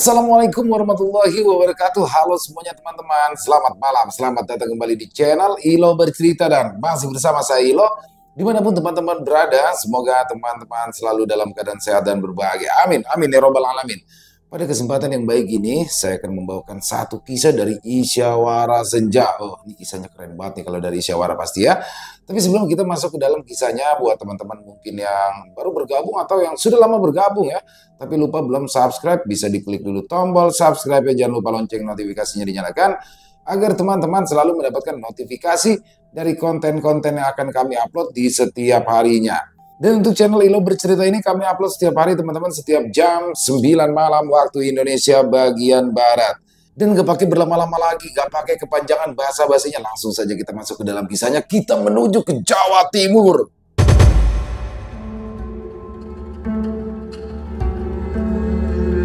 Assalamualaikum warahmatullahi wabarakatuh. Halo semuanya teman-teman. Selamat malam. Selamat datang kembali di channel Ilo Bercerita dan masih bersama saya Ilo. Dimanapun teman-teman berada, semoga teman-teman selalu dalam keadaan sehat dan berbahagia. Amin. Amin ya robbal alamin. Pada kesempatan yang baik ini, saya akan membawakan satu kisah dari Isyawara Senja. Oh, ini kisahnya keren banget nih kalau dari Isyawara pasti ya. Tapi sebelum kita masuk ke dalam kisahnya, buat teman-teman mungkin yang baru bergabung atau yang sudah lama bergabung ya, tapi lupa belum subscribe, bisa diklik dulu tombol subscribe ya. Jangan lupa lonceng notifikasinya dinyalakan, agar teman-teman selalu mendapatkan notifikasi dari konten-konten yang akan kami upload di setiap harinya. Dan untuk channel Ilo Bercerita ini kami upload setiap hari teman-teman, setiap jam 9 malam waktu Indonesia bagian Barat. Dan gak pakai berlama-lama lagi, gak pakai kepanjangan bahasa basinya, langsung saja kita masuk ke dalam kisahnya. Kita menuju ke Jawa Timur.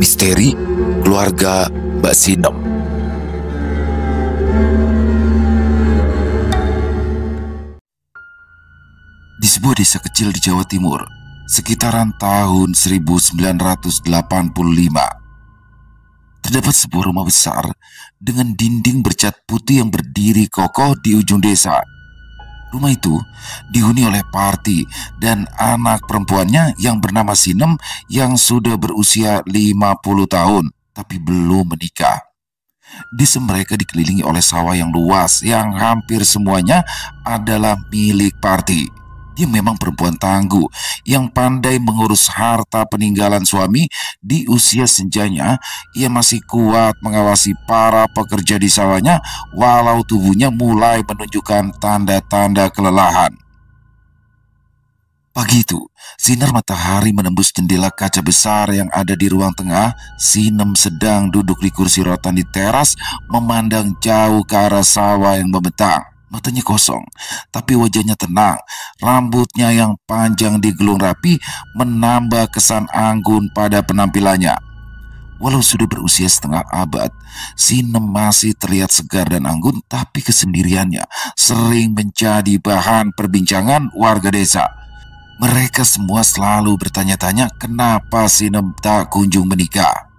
Misteri keluarga Mbak Sinem. Di sebuah desa kecil di Jawa Timur, sekitaran tahun 1985, terdapat sebuah rumah besar dengan dinding bercat putih yang berdiri kokoh di ujung desa. Rumah itu dihuni oleh Parti dan anak perempuannya yang bernama Sinem yang sudah berusia 50 tahun tapi belum menikah. Desa mereka dikelilingi oleh sawah yang luas yang hampir semuanya adalah milik Parti. Dia memang perempuan tangguh yang pandai mengurus harta peninggalan suami. Di usia senjanya, ia masih kuat mengawasi para pekerja di sawahnya walau tubuhnya mulai menunjukkan tanda-tanda kelelahan. Pagi itu, sinar matahari menembus jendela kaca besar yang ada di ruang tengah. Sinem sedang duduk di kursi rotan di teras, memandang jauh ke arah sawah yang membentang. Matanya kosong, tapi wajahnya tenang. Rambutnya yang panjang digulung rapi menambah kesan anggun pada penampilannya. Walau sudah berusia setengah abad, Sinem masih terlihat segar dan anggun, tapi kesendiriannya sering menjadi bahan perbincangan warga desa. Mereka semua selalu bertanya-tanya kenapa Sinem tak kunjung menikah.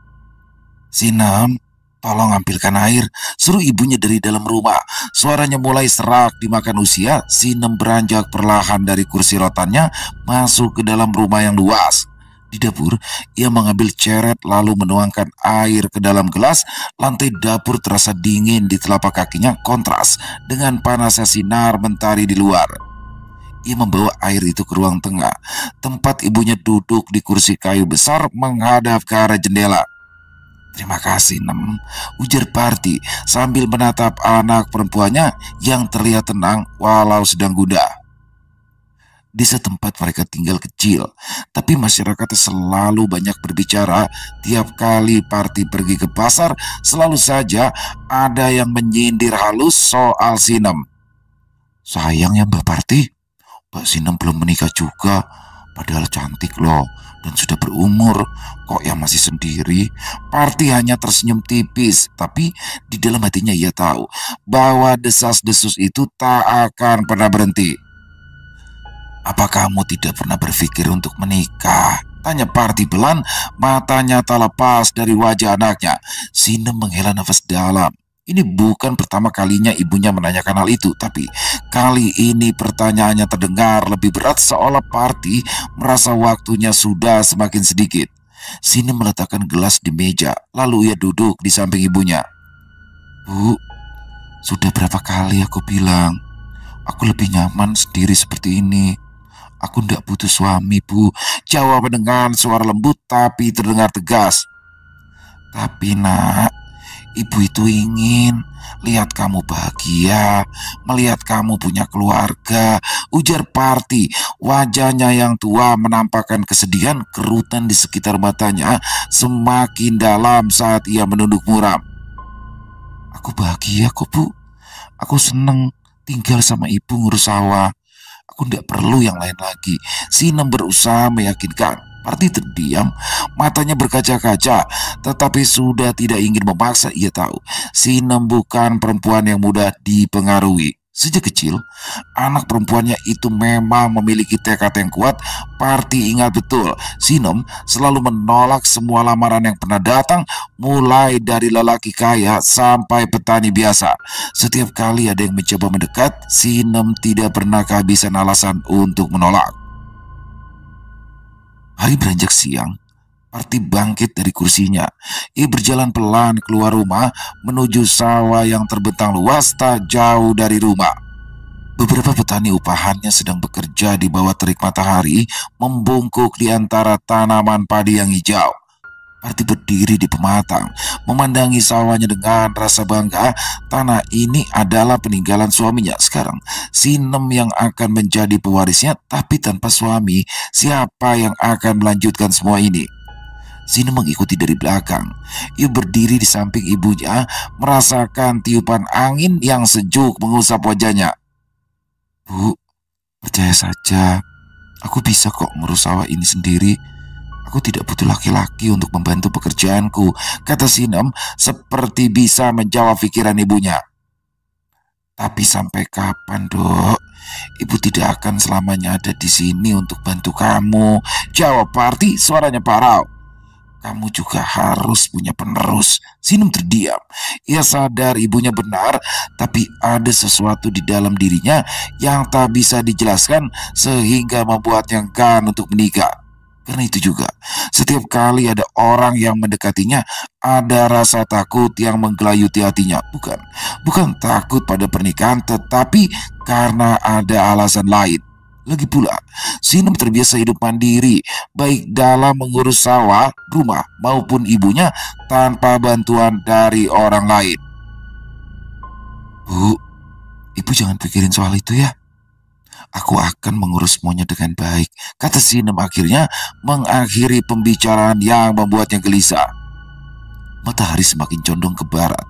"Sinem, tolong ambilkan air," suruh ibunya dari dalam rumah. Suaranya mulai serak dimakan usia. Sinem beranjak perlahan dari kursi rotannya masuk ke dalam rumah yang luas. Di dapur, ia mengambil ceret lalu menuangkan air ke dalam gelas. Lantai dapur terasa dingin di telapak kakinya, kontras dengan panasnya sinar mentari di luar. Ia membawa air itu ke ruang tengah, tempat ibunya duduk di kursi kayu besar menghadap ke arah jendela. "Terima kasih, Nem," ujar Parti sambil menatap anak perempuannya yang terlihat tenang walau sedang gundah. Desa tempat mereka tinggal kecil, tapi masyarakatnya selalu banyak berbicara. Tiap kali Parti pergi ke pasar, selalu saja ada yang menyindir halus soal Sinem. "Sayang ya Mbak Parti, Mbak Sinem belum menikah juga, padahal cantik loh dan sudah berumur. Kok yang masih sendiri?" Parti hanya tersenyum tipis, tapi di dalam hatinya ia tahu bahwa desas-desus itu tak akan pernah berhenti. "Apa kamu tidak pernah berpikir untuk menikah?" tanya Parti pelan, matanya tak lepas dari wajah anaknya. Sinem menghela nafas dalam. Ini bukan pertama kalinya ibunya menanyakan hal itu, tapi kali ini pertanyaannya terdengar lebih berat, seolah Parti merasa waktunya sudah semakin sedikit. Sinem meletakkan gelas di meja, lalu ia duduk di samping ibunya. "Bu, sudah berapa kali aku bilang, aku lebih nyaman sendiri seperti ini. Aku tidak butuh suami, Bu," jawab dengan suara lembut tapi terdengar tegas. "Tapi nak, ibu itu ingin lihat kamu bahagia, melihat kamu punya keluarga," ujar Parti. Wajahnya yang tua menampakkan kesedihan. Kerutan di sekitar matanya semakin dalam saat ia menunduk muram. "Aku bahagia kok, Bu. Aku senang tinggal sama ibu ngurus sawah. Aku tidak perlu yang lain lagi," Sinem berusaha meyakinkan. Parti terdiam, matanya berkaca-kaca, tetapi sudah tidak ingin memaksa. Ia tahu Sinem bukan perempuan yang mudah dipengaruhi. Sejak kecil, anak perempuannya itu memang memiliki tekad yang kuat. Parti ingat betul, Sinem selalu menolak semua lamaran yang pernah datang, mulai dari lelaki kaya sampai petani biasa. Setiap kali ada yang mencoba mendekat, Sinem tidak pernah kehabisan alasan untuk menolak. Hari beranjak siang, Parti bangkit dari kursinya. Ia berjalan pelan keluar rumah menuju sawah yang terbentang luas tak jauh dari rumah. Beberapa petani upahannya sedang bekerja di bawah terik matahari, membungkuk di antara tanaman padi yang hijau. Parti berdiri di pematang, memandangi sawahnya dengan rasa bangga. Tanah ini adalah peninggalan suaminya. Sekarang, Sinem yang akan menjadi pewarisnya, tapi tanpa suami, siapa yang akan melanjutkan semua ini? Sinem mengikuti dari belakang. Ia berdiri di samping ibunya, merasakan tiupan angin yang sejuk mengusap wajahnya. Bu, percaya saja, aku bisa kok ngurus sawah ini sendiri. Aku tidak butuh laki-laki untuk membantu pekerjaanku, kata Sinem seperti bisa menjawab pikiran ibunya. Tapi sampai kapan, Dok? Ibu tidak akan selamanya ada di sini untuk bantu kamu, jawab Parti, suaranya parau. Kamu juga harus punya penerus. Sinem terdiam. Ia sadar ibunya benar, tapi ada sesuatu di dalam dirinya yang tak bisa dijelaskan sehingga membuatnya enggan untuk menikah. Karena itu juga, setiap kali ada orang yang mendekatinya, ada rasa takut yang menggelayuti hatinya. Bukan takut pada pernikahan, tetapi karena ada alasan lain. Lagi pula, Sinem terbiasa hidup mandiri, baik dalam mengurus sawah, rumah, maupun ibunya tanpa bantuan dari orang lain. Bu, ibu jangan pikirin soal itu ya. Aku akan mengurus semuanya dengan baik, kata Sinem akhirnya mengakhiri pembicaraan yang membuatnya gelisah. Matahari semakin condong ke barat,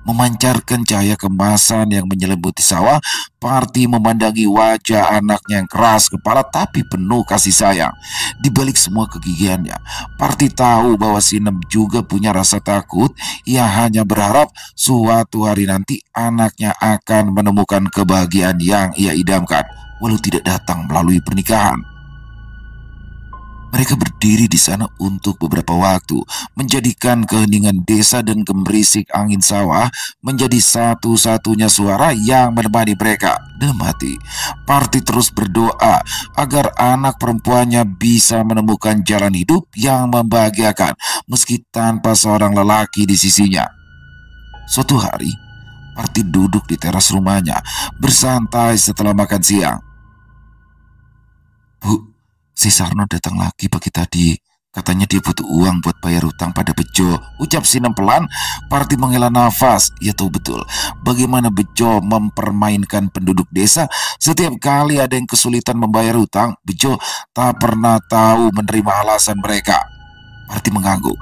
memancarkan cahaya kemasan yang menyelimuti sawah. Parti memandangi wajah anaknya yang keras kepala tapi penuh kasih sayang. Di balik semua kegigihannya, Parti tahu bahwa Sinem juga punya rasa takut. Ia hanya berharap suatu hari nanti anaknya akan menemukan kebahagiaan yang ia idamkan, walau tidak datang melalui pernikahan. Mereka berdiri di sana untuk beberapa waktu, menjadikan keheningan desa dan gemerisik angin sawah menjadi satu-satunya suara yang menemani mereka. Dalam hati, Parti terus berdoa agar anak perempuannya bisa menemukan jalan hidup yang membahagiakan meski tanpa seorang lelaki di sisinya. Suatu hari, Parti duduk di teras rumahnya, bersantai setelah makan siang. Bu, si Sarno datang lagi pagi tadi. Katanya dia butuh uang buat bayar utang pada Bejo, ucap Sinem pelan. Parti menghela nafas. Ia tahu betul bagaimana Bejo mempermainkan penduduk desa. Setiap kali ada yang kesulitan membayar utang, Bejo tak pernah tahu menerima alasan mereka. Parti mengangguk.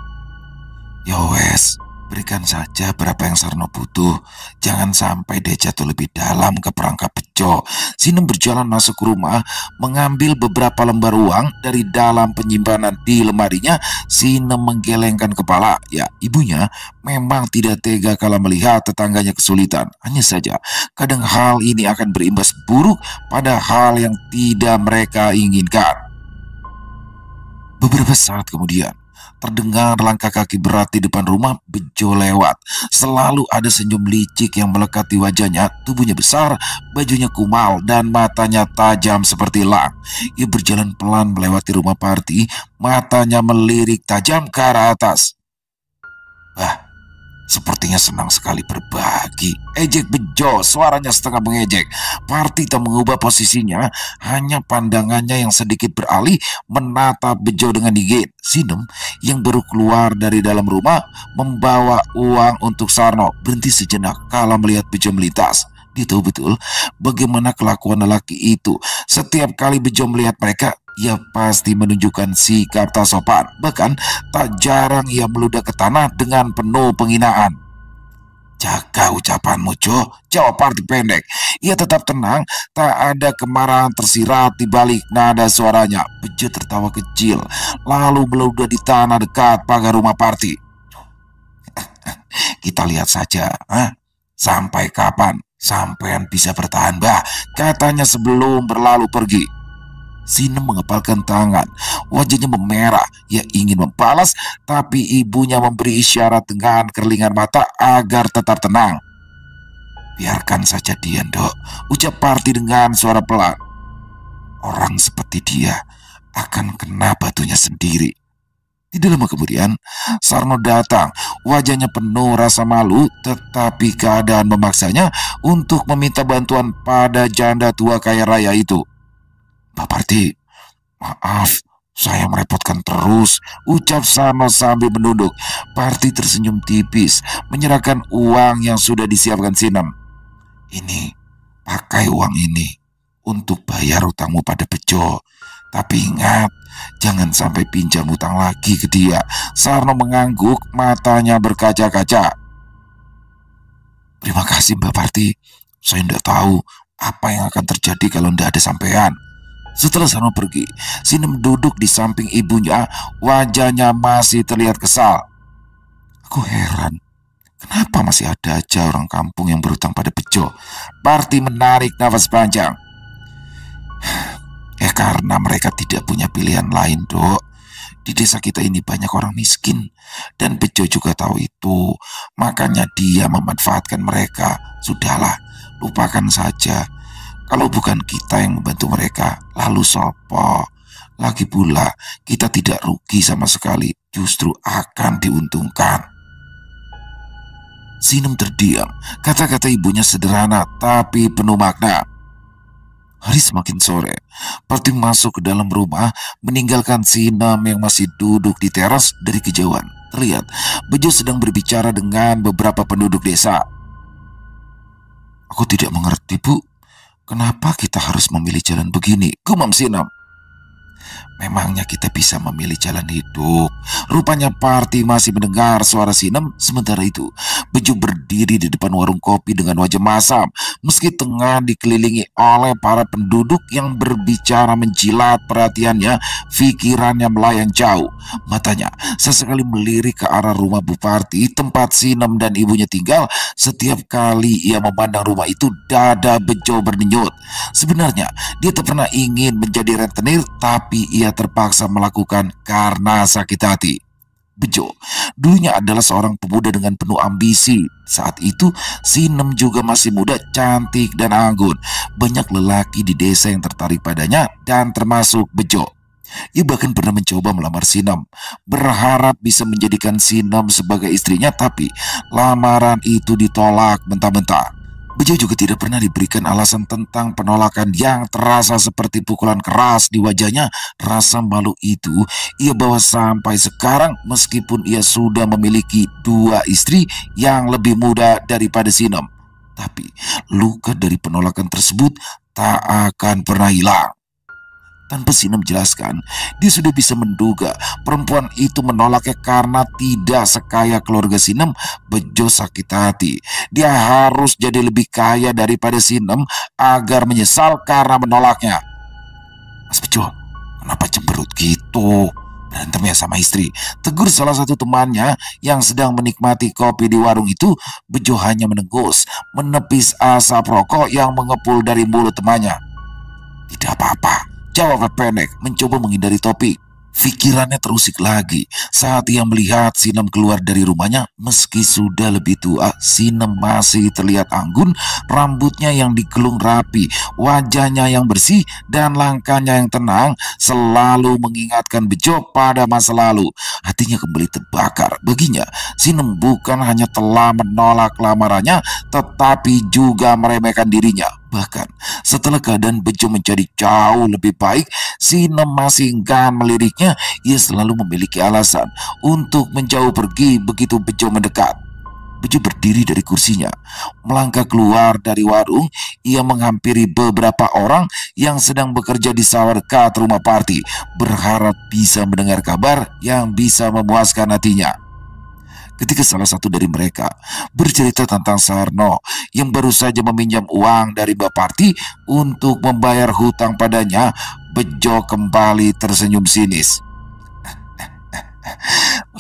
Ya wes, berikan saja berapa yang Sarno butuh. Jangan sampai dia jatuh lebih dalam ke perangkap Bejo. Sinem berjalan masuk ke rumah, mengambil beberapa lembar uang dari dalam penyimpanan di lemarinya. Sinem menggelengkan kepala. Ya, ibunya memang tidak tega kalau melihat tetangganya kesulitan. Hanya saja, kadang hal ini akan berimbas buruk pada hal yang tidak mereka inginkan. Beberapa saat kemudian, terdengar langkah kaki berat di depan rumah. Bejo lewat. Selalu ada senyum licik yang melekat di wajahnya. Tubuhnya besar, bajunya kumal, dan matanya tajam seperti elang. Ia berjalan pelan melewati rumah Parti. Matanya melirik tajam ke arah atas. Sepertinya senang sekali berbagi, ejek Bejo, suaranya setengah mengejek. Parti tak mengubah posisinya, hanya pandangannya yang sedikit beralih menatap Bejo dengan dingin. Sinem yang baru keluar dari dalam rumah membawa uang untuk Sarno berhenti sejenak kala melihat Bejo melintas. Dia tahu betul bagaimana kelakuan lelaki itu. Setiap kali Bejo melihat mereka, ia pasti menunjukkan sikap tak sopan. Bahkan tak jarang ia meludah ke tanah dengan penuh penghinaan. Jaga ucapanmu, Jo, jawab Parti pendek. Ia tetap tenang, tak ada kemarahan tersirat di balik nada suaranya. Bejo tertawa kecil, lalu meludah di tanah dekat pagar rumah Parti. Kita lihat saja, sampai kapan Sampean bisa bertahan, Mbah, katanya sebelum berlalu pergi. Sinem mengepalkan tangan, wajahnya memerah. Ia ingin membalas, tapi ibunya memberi isyarat dengan kerlingan mata agar tetap tenang. Biarkan saja dia, Dok, ucap Parti dengan suara pelan. Orang seperti dia akan kena batunya sendiri. Tidak lama kemudian, Sarno datang. Wajahnya penuh rasa malu, tetapi keadaan memaksanya untuk meminta bantuan pada janda tua kaya raya itu. Pak Parti, maaf, saya merepotkan terus, ucap Sarno sambil menunduk. Parti tersenyum tipis, menyerahkan uang yang sudah disiapkan Sinem. Ini, pakai uang ini untuk bayar utangmu pada Bejo. Tapi ingat, jangan sampai pinjam utang lagi ke dia. Sarno mengangguk, matanya berkaca-kaca. Terima kasih, Mbak Parti. Saya tidak tahu apa yang akan terjadi kalau tidak ada sampean. Setelah Sarno pergi, Sinem duduk di samping ibunya. Wajahnya masih terlihat kesal. Aku heran, kenapa masih ada aja orang kampung yang berutang pada Bejo? Parti menarik nafas panjang. Karena mereka tidak punya pilihan lain, Dok. Di desa kita ini banyak orang miskin, dan Bejo juga tahu itu. Makanya dia memanfaatkan mereka. Sudahlah, lupakan saja. Kalau bukan kita yang membantu mereka, lalu sopo? Lagi pula, kita tidak rugi sama sekali, justru akan diuntungkan. Sinem terdiam. Kata-kata ibunya sederhana, tapi penuh makna. Hari semakin sore, Parti masuk ke dalam rumah, meninggalkan Sinem yang masih duduk di teras. Dari kejauhan terlihat Bejo sedang berbicara dengan beberapa penduduk desa. Aku tidak mengerti, Bu. Kenapa kita harus memilih jalan begini? Gumam Sinem. Memangnya kita bisa memilih jalan hidup? Rupanya Parti masih mendengar suara Sinem. Sementara itu, Bejo berdiri di depan warung kopi dengan wajah masam. Meski tengah dikelilingi oleh para penduduk yang berbicara menjilat perhatiannya, pikirannya melayang jauh. Matanya sesekali melirik ke arah rumah Buparti, tempat Sinem dan ibunya tinggal. Setiap kali ia memandang rumah itu, dada Bejo berdenyut. Sebenarnya, dia tak pernah ingin menjadi rentenir, tapi ia terpaksa melakukan karena sakit hati. Bejo dulunya adalah seorang pemuda dengan penuh ambisi. Saat itu Sinem juga masih muda, cantik dan anggun. Banyak lelaki di desa yang tertarik padanya, dan termasuk Bejo. Ia bahkan pernah mencoba melamar Sinem, berharap bisa menjadikan Sinem sebagai istrinya, tapi lamaran itu ditolak mentah-mentah. Bejo juga tidak pernah diberikan alasan tentang penolakan yang terasa seperti pukulan keras di wajahnya. Rasa malu itu ia bawa sampai sekarang, meskipun ia sudah memiliki 2 istri yang lebih muda daripada Sinem. Tapi luka dari penolakan tersebut tak akan pernah hilang. Tanpa Sinem menjelaskan, dia sudah bisa menduga perempuan itu menolaknya karena tidak sekaya keluarga Sinem. Bejo sakit hati. Dia harus jadi lebih kaya daripada Sinem agar menyesal karena menolaknya. Mas Bejo, kenapa cemberut gitu? Berantemnya sama istri, tegur salah satu temannya yang sedang menikmati kopi di warung itu. Bejo hanya menengus, menepis asap rokok yang mengepul dari mulut temannya. Tidak apa-apa, jawabnya pendek, mencoba menghindari topik. Pikirannya terusik lagi saat ia melihat Sinem keluar dari rumahnya. Meski sudah lebih tua, Sinem masih terlihat anggun. Rambutnya yang digelung rapi, wajahnya yang bersih, dan langkahnya yang tenang selalu mengingatkan Bejo pada masa lalu. Hatinya kembali terbakar. Baginya, Sinem bukan hanya telah menolak lamarannya, tetapi juga meremehkan dirinya. Bahkan setelah keadaan Bejo menjadi jauh lebih baik, Sinem masih enggan meliriknya. Ia selalu memiliki alasan untuk menjauh pergi begitu Bejo mendekat. Bejo berdiri dari kursinya, melangkah keluar dari warung. Ia menghampiri beberapa orang yang sedang bekerja di sawah dekat rumah Parti, berharap bisa mendengar kabar yang bisa memuaskan hatinya. Ketika salah satu dari mereka bercerita tentang Sarno yang baru saja meminjam uang dari Mbak Parti untuk membayar hutang padanya, Bejo kembali tersenyum sinis.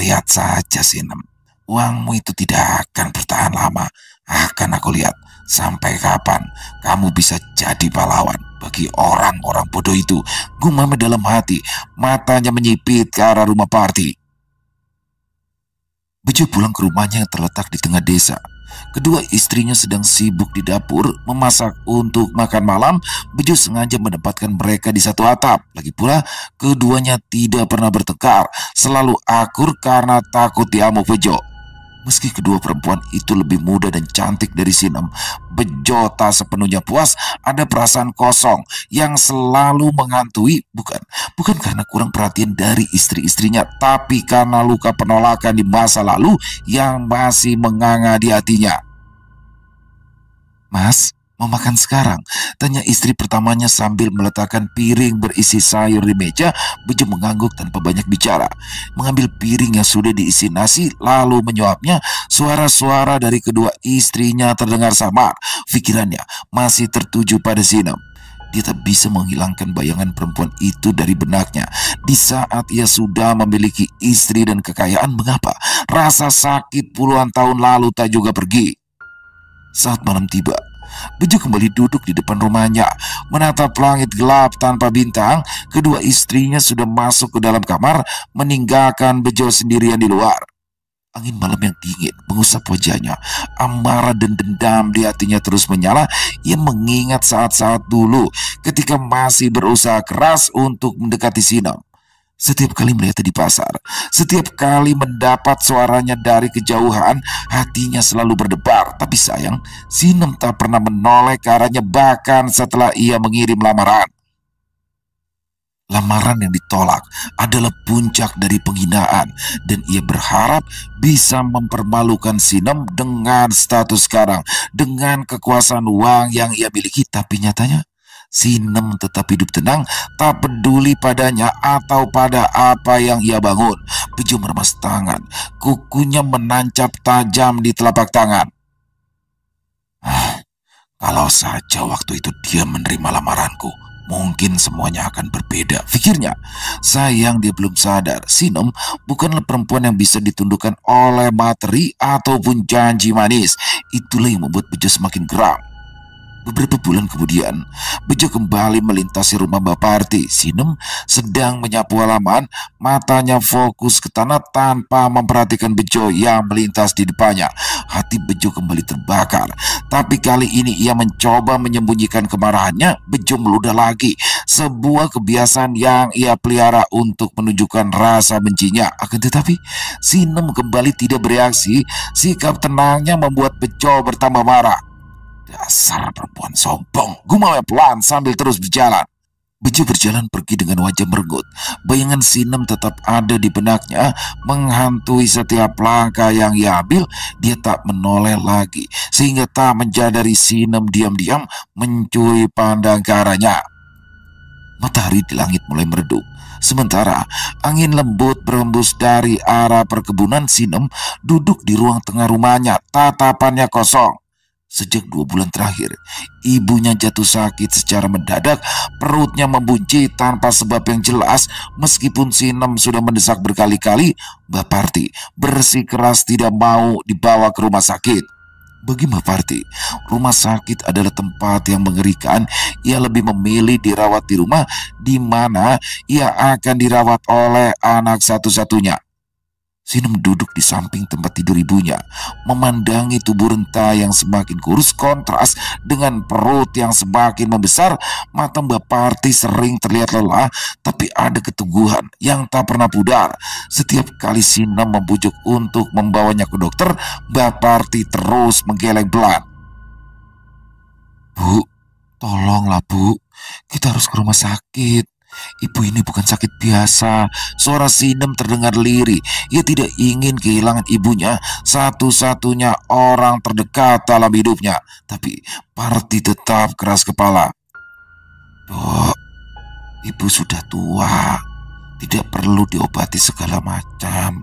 Lihat saja Sinem, uangmu itu tidak akan bertahan lama. Akan aku lihat sampai kapan kamu bisa jadi pahlawan bagi orang-orang bodoh itu, gumamnya dalam hati, matanya menyipit ke arah rumah Parti. Bejo pulang ke rumahnya yang terletak di tengah desa. Kedua istrinya sedang sibuk di dapur memasak untuk makan malam. Bejo sengaja menempatkan mereka di satu atap. Lagi pula, keduanya tidak pernah bertengkar, selalu akur karena takut diamuk Bejo. Meski kedua perempuan itu lebih muda dan cantik dari Sinem, Bejo tak sepenuhnya puas. Ada perasaan kosong yang selalu menghantui, bukan karena kurang perhatian dari istri-istrinya, tapi karena luka penolakan di masa lalu yang masih menganga di hatinya. "Mas, mau makan sekarang?" tanya istri pertamanya sambil meletakkan piring berisi sayur di meja. Bejo mengangguk tanpa banyak bicara, mengambil piring yang sudah diisi nasi lalu menyuapnya. Suara-suara dari kedua istrinya terdengar samar. Pikirannya masih tertuju pada Sinem. Dia tak bisa menghilangkan bayangan perempuan itu dari benaknya. Di saat ia sudah memiliki istri dan kekayaan, mengapa rasa sakit puluhan tahun lalu tak juga pergi? Saat malam tiba, Bejo kembali duduk di depan rumahnya, menatap langit gelap tanpa bintang. Kedua istrinya sudah masuk ke dalam kamar, meninggalkan Bejo sendirian di luar. Angin malam yang dingin mengusap wajahnya. Amarah dan dendam di hatinya terus menyala. Ia mengingat saat-saat dulu ketika masih berusaha keras untuk mendekati Sinem. Setiap kali melihatnya di pasar, setiap kali mendapat suaranya dari kejauhan, hatinya selalu berdebar. Tapi sayang, Sinem tak pernah menoleh ke arahnya bahkan setelah ia mengirim lamaran. Lamaran yang ditolak adalah puncak dari penghinaan, dan ia berharap bisa mempermalukan Sinem dengan status sekarang, dengan kekuasaan uang yang ia miliki. Tapi nyatanya Sinem tetap hidup tenang, tak peduli padanya atau pada apa yang ia bangun. Bejo meremas tangan, kukunya menancap tajam di telapak tangan. Kalau saja waktu itu dia menerima lamaranku, mungkin semuanya akan berbeda, pikirnya. Sayang dia belum sadar, Sinem bukanlah perempuan yang bisa ditundukkan oleh materi ataupun janji manis. Itulah yang membuat Bejo semakin geram. Beberapa bulan kemudian, Bejo kembali melintasi rumah Mbak Parti. Sinem sedang menyapu halaman, matanya fokus ke tanah tanpa memperhatikan Bejo yang melintas di depannya. Hati Bejo kembali terbakar, tapi kali ini ia mencoba menyembunyikan kemarahannya. Bejo meludah lagi, sebuah kebiasaan yang ia pelihara untuk menunjukkan rasa bencinya. Akan tetapi, Sinem kembali tidak bereaksi. Sikap tenangnya membuat Bejo bertambah marah. "Dasar perempuan sombong," gumamnya pelan sambil terus berjalan. Bejo berjalan pergi dengan wajah merengut. Bayangan Sinem tetap ada di benaknya, menghantui setiap langkah yang ia ambil. Dia tak menoleh lagi, sehingga tak menjadari Sinem diam-diam mencuri pandang ke arahnya. Matahari di langit mulai meredup. Sementara angin lembut berembus dari arah perkebunan. Sinem duduk di ruang tengah rumahnya, tatapannya kosong. Sejak 2 bulan terakhir, ibunya jatuh sakit secara mendadak. Perutnya membuncit tanpa sebab yang jelas. Meskipun Sinem sudah mendesak berkali-kali, Mbak Parti bersikeras tidak mau dibawa ke rumah sakit. Bagi Mbak Parti, rumah sakit adalah tempat yang mengerikan. Ia lebih memilih dirawat di rumah, di mana ia akan dirawat oleh anak satu-satunya. Sinem duduk di samping tempat tidur ibunya, memandangi tubuh renta yang semakin kurus kontras dengan perut yang semakin membesar. Mata Mbak Parti sering terlihat lelah, tapi ada keteguhan yang tak pernah pudar. Setiap kali Sinem membujuk untuk membawanya ke dokter, Mbak Parti terus menggeleng pelan. "Bu, tolonglah Bu, kita harus ke rumah sakit. Ibu ini bukan sakit biasa." Suara Sinem terdengar lirih. Ia tidak ingin kehilangan ibunya, satu-satunya orang terdekat dalam hidupnya. Tapi Parti tetap keras kepala. "Dok, ibu sudah tua, tidak perlu diobati segala macam.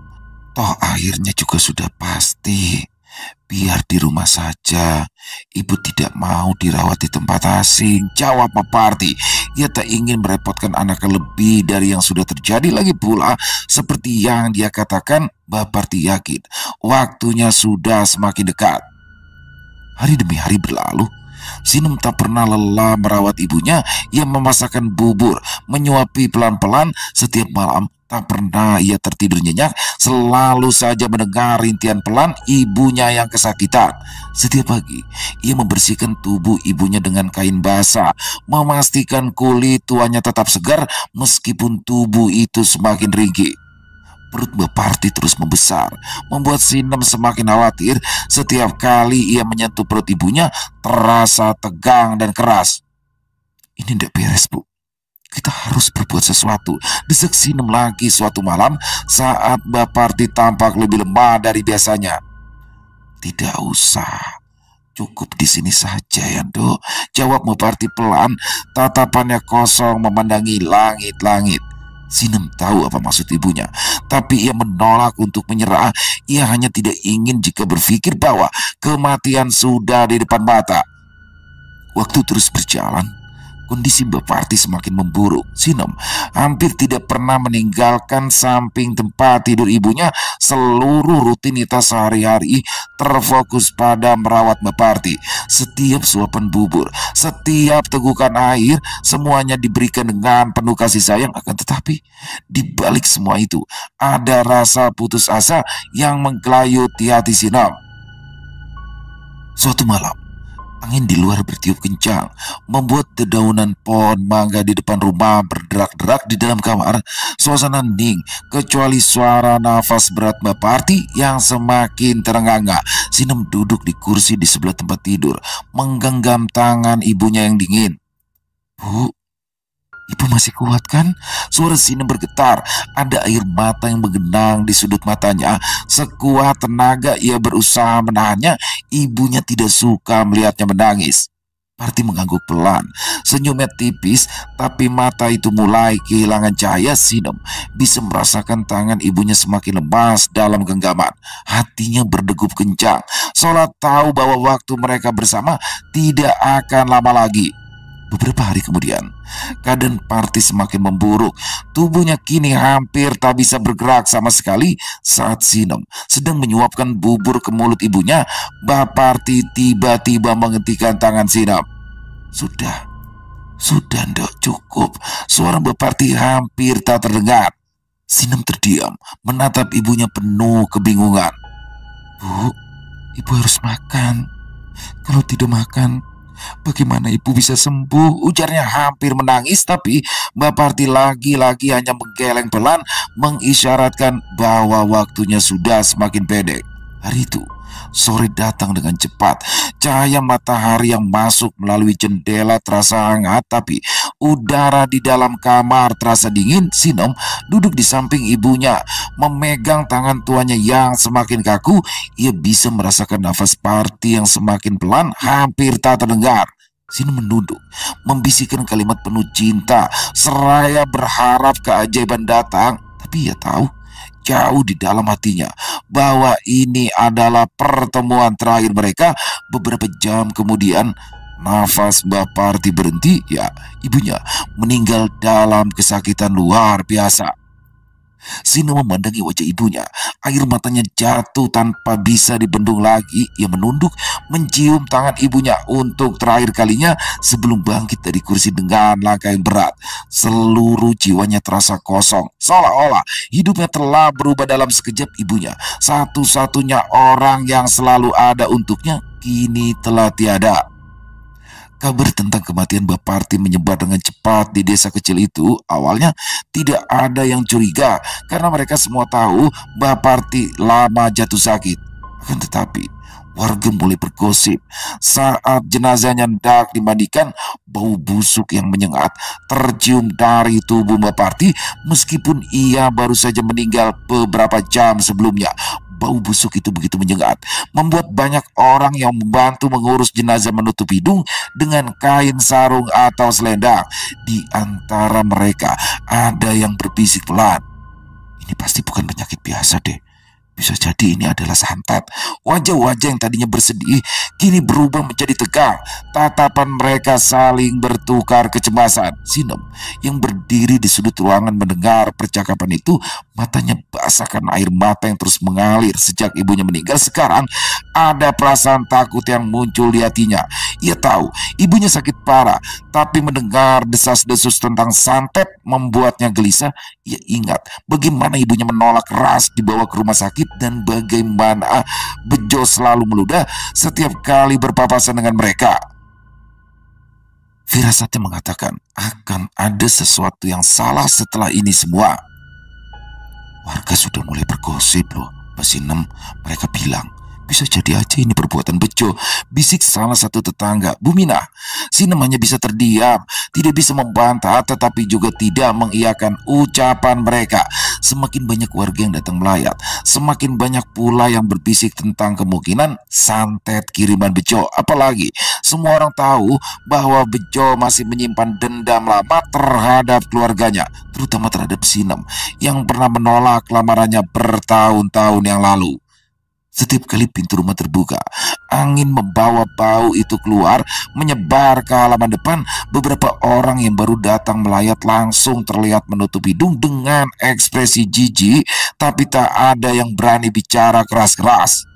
Toh akhirnya juga sudah pasti. Biar di rumah saja. Ibu tidak mau dirawat di tempat asing," jawab Pak Parti. Ia tak ingin merepotkan anaknya lebih dari yang sudah terjadi. Lagi pula, seperti yang dia katakan, Mbak Parti yakin waktunya sudah semakin dekat. Hari demi hari berlalu. Sinem tak pernah lelah merawat ibunya yang memasakkan bubur, menyuapi pelan-pelan setiap malam. Tak pernah ia tertidur nyenyak, selalu saja mendengar rintihan pelan ibunya yang kesakitan. Setiap pagi, ia membersihkan tubuh ibunya dengan kain basah, memastikan kulit tuanya tetap segar meskipun tubuh itu semakin ringkih. Perut Mbak Parti terus membesar, membuat Sinem semakin khawatir. Setiap kali ia menyentuh perut ibunya, terasa tegang dan keras. Ini tidak beres, Bu. Kita harus berbuat sesuatu, desak Sinem lagi suatu malam saat Mbak Parti tampak lebih lemah dari biasanya. Tidak usah, cukup di sini saja ya, Dok, jawab Mbak Parti pelan, tatapannya kosong memandangi langit-langit. Sinem tahu apa maksud ibunya, tapi ia menolak untuk menyerah. Ia hanya tidak ingin jika berpikir bahwa kematian sudah di depan mata. Waktu terus berjalan. Kondisi Mbak Parti semakin memburuk. Sinem hampir tidak pernah meninggalkan samping tempat tidur ibunya. Seluruh rutinitas sehari-hari terfokus pada merawat Mbak Parti. Setiap suapan bubur, setiap tegukan air, semuanya diberikan dengan penuh kasih sayang. Akan tetapi di balik semua itu ada rasa putus asa yang menggelayuti hati Sinem. Suatu malam, angin di luar bertiup kencang, membuat dedaunan pohon mangga di depan rumah berderak-derak di dalam kamar. Suasana hening, kecuali suara nafas berat Mbak Parti yang semakin terengah-engah. Sinem duduk di kursi di sebelah tempat tidur, menggenggam tangan ibunya yang dingin. Bu, ibu masih kuat kan? Suara Sinem bergetar. Ada air mata yang menggenang di sudut matanya. Sekuat tenaga ia berusaha menahannya. Ibunya tidak suka melihatnya menangis. Parti mengangguk pelan. Senyumnya tipis, tapi mata itu mulai kehilangan cahaya. Sinem bisa merasakan tangan ibunya semakin lemas dalam genggaman. Hatinya berdegup kencang, seolah tahu bahwa waktu mereka bersama tidak akan lama lagi. Beberapa hari kemudian, keadaan Parti semakin memburuk. Tubuhnya kini hampir tak bisa bergerak sama sekali. Saat Sinem sedang menyuapkan bubur ke mulut ibunya, Mbak Parti tiba-tiba menghentikan tangan Sinem. Sudah, Ndok, cukup. Suara Mbak Parti hampir tak terdengar. Sinem terdiam, menatap ibunya penuh kebingungan. Bu, ibu harus makan. Kalau tidak makan, bagaimana ibu bisa sembuh? Ujarnya hampir menangis, tapi Mbak Parti lagi-lagi hanya menggeleng pelan, mengisyaratkan bahwa waktunya sudah semakin pendek. Hari itu, sore datang dengan cepat. Cahaya matahari yang masuk melalui jendela terasa hangat, tapi udara di dalam kamar terasa dingin. Sinem duduk di samping ibunya, memegang tangan tuanya yang semakin kaku. Ia bisa merasakan nafas Parti yang semakin pelan, hampir tak terdengar. Sinem menunduk, membisikkan kalimat penuh cinta, seraya berharap keajaiban datang. Tapi ia tahu jauh di dalam hatinya bahwa ini adalah pertemuan terakhir mereka. Beberapa jam kemudian, nafas Mbak Parti berhenti. Ya, ibunya meninggal dalam kesakitan luar biasa. Sinem memandangi wajah ibunya. Air matanya jatuh tanpa bisa dibendung lagi. Ia menunduk, mencium tangan ibunya untuk terakhir kalinya sebelum bangkit dari kursi dengan langkah yang berat. Seluruh jiwanya terasa kosong, seolah-olah hidupnya telah berubah dalam sekejap. Ibunya, satu-satunya orang yang selalu ada untuknya, kini telah tiada. Kabar tentang kematian Mbak Parti menyebar dengan cepat di desa kecil itu. Awalnya tidak ada yang curiga karena mereka semua tahu Mbak Parti lama jatuh sakit. Akan tetapi warga mulai bergosip saat jenazahnya hendak dimandikan, bau busuk yang menyengat tercium dari tubuh Mbak Parti meskipun ia baru saja meninggal beberapa jam sebelumnya. Bau busuk itu begitu menyengat, membuat banyak orang yang membantu mengurus jenazah menutup hidung dengan kain sarung atau selendang. Di antara mereka ada yang berbisik pelan, "Ini pasti bukan penyakit biasa deh. Bisa jadi ini adalah santet. Wajah-wajah yang tadinya bersedih kini berubah menjadi tegang. Tatapan mereka saling bertukar kecemasan. Sinem yang berdiri di sudut ruangan mendengar percakapan itu, matanya basah karena air mata yang terus mengalir sejak ibunya meninggal. Sekarang ada perasaan takut yang muncul di hatinya. Ia tahu ibunya sakit parah, tapi mendengar desas-desus tentang santet membuatnya gelisah. Ia ingat bagaimana ibunya menolak keras dibawa ke rumah sakit dan bagaimana Bejo selalu meludah setiap kali berpapasan dengan mereka. Firasatnya mengatakan akan ada sesuatu yang salah setelah ini semua. Warga sudah mulai bergosip loh, Mbak Sinem. Mereka bilang, bisa jadi aja ini perbuatan Bejo, bisik salah satu tetangga, Bu Minah. Sinem hanya bisa terdiam, tidak bisa membantah, tetapi juga tidak mengiyakan ucapan mereka. Semakin banyak warga yang datang melayat, semakin banyak pula yang berbisik tentang kemungkinan santet kiriman Bejo. Apalagi semua orang tahu bahwa Bejo masih menyimpan dendam lama terhadap keluarganya, terutama terhadap Sinem yang pernah menolak lamarannya bertahun-tahun yang lalu. Setiap kali pintu rumah terbuka, angin membawa bau itu keluar, menyebar ke halaman depan. Beberapa orang yang baru datang melayat langsung terlihat menutup hidung dengan ekspresi jijik, tapi tak ada yang berani bicara keras-keras.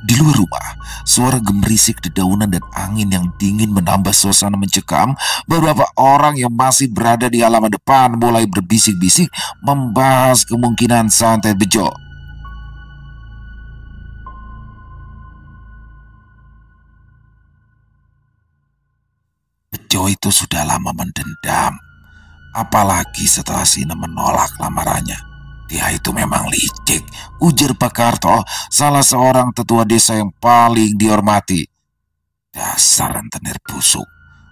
Di luar rumah, suara gemerisik dedaunan dan angin yang dingin menambah suasana mencekam. Beberapa orang yang masih berada di halaman depan mulai berbisik-bisik membahas kemungkinan santet Bejo. Bejo itu sudah lama mendendam, apalagi setelah Sinem menolak lamarannya. Dia itu memang licik, ujar Pak Karto, salah seorang tetua desa yang paling dihormati. Dasar rentenir busuk,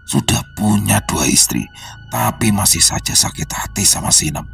sudah punya 2 istri, tapi masih saja sakit hati sama Sinem.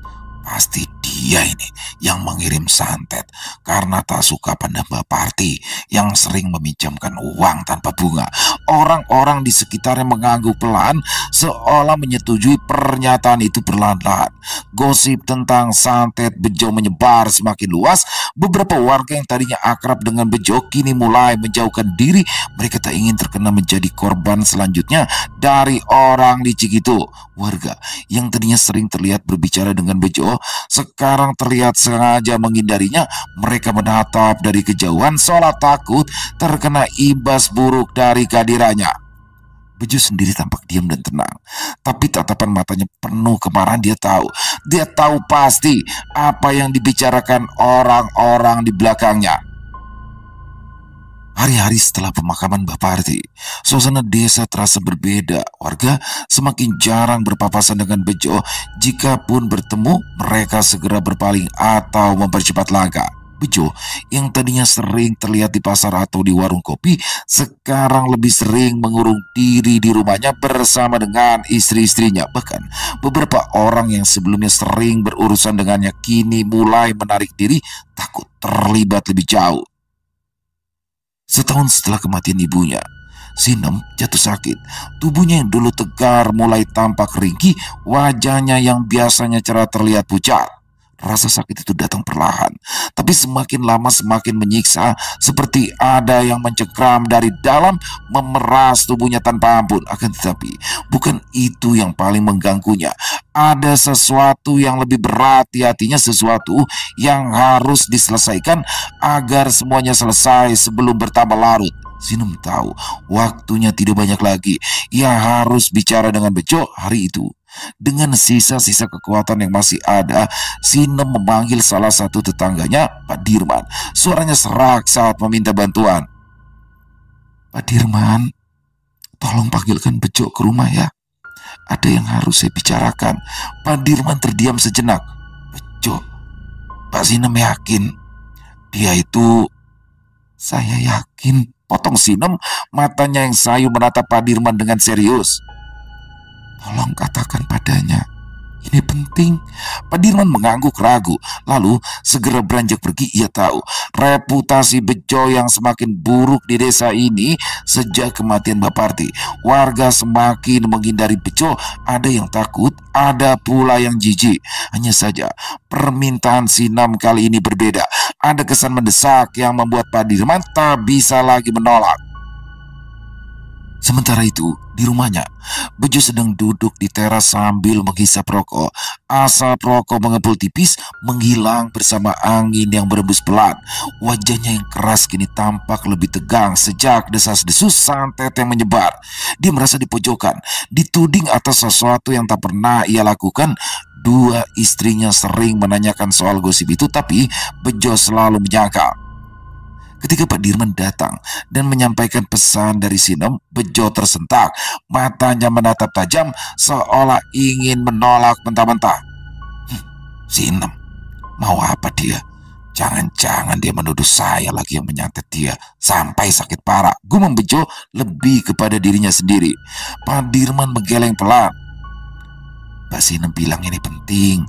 Pasti dia ini yang mengirim santet karena tak suka pada Mbak Parti yang sering meminjamkan uang tanpa bunga. Orang-orang di sekitarnya mengangguk pelan seolah menyetujui pernyataan itu perlahan-lahan. Gosip tentang santet Bejo menyebar semakin luas. Beberapa warga yang tadinya akrab dengan Bejo kini mulai menjauhkan diri. Mereka tak ingin terkena menjadi korban selanjutnya dari orang licik itu. Warga yang tadinya sering terlihat berbicara dengan Bejo sekarang terlihat sengaja menghindarinya. Mereka menatap dari kejauhan seolah takut terkena imbas buruk dari kehadirannya. Bejo sendiri tampak diam dan tenang, tapi tatapan matanya penuh kemarahan. Dia tahu pasti apa yang dibicarakan orang-orang di belakangnya. Hari-hari setelah pemakaman Mbah Parti, suasana desa terasa berbeda. Warga semakin jarang berpapasan dengan Bejo. Jikapun bertemu, mereka segera berpaling atau mempercepat langkah. Bejo yang tadinya sering terlihat di pasar atau di warung kopi, sekarang lebih sering mengurung diri di rumahnya bersama dengan istri-istrinya. Bahkan beberapa orang yang sebelumnya sering berurusan dengannya kini mulai menarik diri, takut terlibat lebih jauh. Setahun setelah kematian ibunya, Sinem jatuh sakit. Tubuhnya yang dulu tegar mulai tampak ringkih, wajahnya yang biasanya cerah terlihat pucat. Rasa sakit itu datang perlahan, tapi semakin lama semakin menyiksa, seperti ada yang mencengkram dari dalam, memeras tubuhnya tanpa ampun. Akan tetapi, bukan itu yang paling mengganggunya. Ada sesuatu yang lebih berat di hatinya, sesuatu yang harus diselesaikan agar semuanya selesai sebelum bertambah larut. Sinem tahu waktunya tidak banyak lagi. Ia harus bicara dengan Bejo hari itu. Dengan sisa-sisa kekuatan yang masih ada, Sinem memanggil salah satu tetangganya, Pak Dirman. Suaranya serak saat meminta bantuan. Pak Dirman, tolong panggilkan Bejo ke rumah ya. Ada yang harus saya bicarakan. Pak Dirman terdiam sejenak. Bejo, Pak Sinem yakin dia itu... Saya yakin, potong Sinem, matanya yang sayu menatap Pak Dirman dengan serius. Tolong katakan padanya, Ini penting. Pak Dirman mengangguk ragu, lalu segera beranjak pergi. Ia tahu reputasi Bejo yang semakin buruk di desa ini sejak kematian Mbak Parti. Warga semakin menghindari Bejo. Ada yang takut, ada pula yang jijik. Hanya saja permintaan Sinam kali ini berbeda. Ada kesan mendesak yang membuat Pak Dirman tak bisa lagi menolak. Sementara itu, di rumahnya, Bejo sedang duduk di teras sambil menghisap rokok. Asap rokok mengepul tipis, menghilang bersama angin yang berembus pelan. Wajahnya yang keras kini tampak lebih tegang sejak desas-desus santet yang menyebar. Dia merasa dipojokkan, dituding atas sesuatu yang tak pernah ia lakukan. Dua istrinya sering menanyakan soal gosip itu, tapi Bejo selalu menyangkal. Ketika Pak Dirman datang dan menyampaikan pesan dari Sinem, Bejo tersentak. Matanya menatap tajam seolah ingin menolak mentah-mentah. Sinem, mau apa dia? Jangan-jangan dia menuduh saya lagi yang menyantet dia sampai sakit parah. Gumam Bejo lebih kepada dirinya sendiri. Pak Dirman menggeleng pelan. Mbak Sinem bilang ini penting.